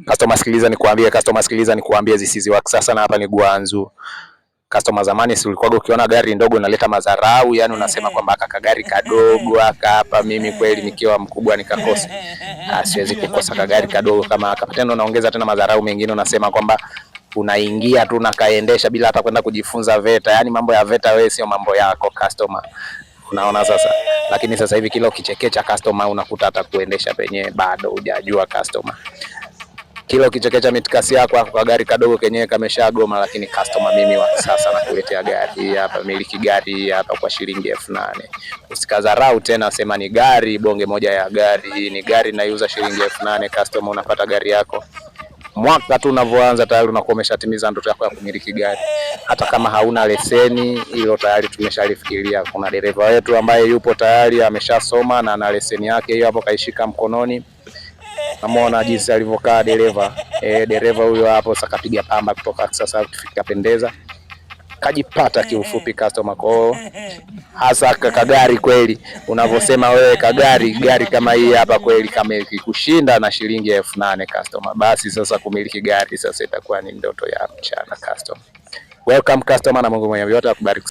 Customer sikiliza nikuambie this is work sasa, na hapa ni Gwanzu. Customer, zamani si ulikuwa ukiona gari ndogo unaleta madharau, yani unasema kwamba aka gari kadogo aka hapa. Mimi kweli nikiwa mkubwa nikakosa, siwezi kukosa kagari kadogo kama aka. Tena unaongeza tena madharau mengine, unasema kwamba unaingia tu na kaendesha bila hata kwenda kujifunza VETA. Yani mambo ya VETA wewe sio mambo yako customer. Unaona sasa, lakini sasa hivi kila ukichekecha customer unakuta hata kuendesha penyewe bado hujajua customer. Kila ukichekecha mitikasi yako kwa gari kadogo kenyewe kameshagoma, lakini customer, mimi wa sasa nakuletea gari hapa, miliki gari hapa kwa shilingi 8,000. Usikadharau tena, sema ni gari bonge moja ya gari, ni gari naiuza shilingi 8,000. Customer, unapata gari yako mwaka tu unavyoanza tayari unakuwa umeshatimiza ndoto yako ya kumiliki gari. Hata kama hauna leseni, hilo tayari tumeshalifikiria. Kuna dereva wetu ambaye yupo tayari ameshasoma na ana leseni yake hiyo hapo kaishika mkononi. Namuona jinsi alivyokaa dereva. Dereva huyo hapo sasa kapiga pamba kutoka sasa kufika pendeza. Kajipata kiufupi customer kwao. Hasa kagari kweli unavyosema wewe, gari kama hii hapa kweli kama ikikushinda na shilingi 8,000 customer, basi sasa kumiliki gari sasa itakuwa ni ndoto ya mchana customer. Welcome customer, na Mungu mwenye yote akubariki.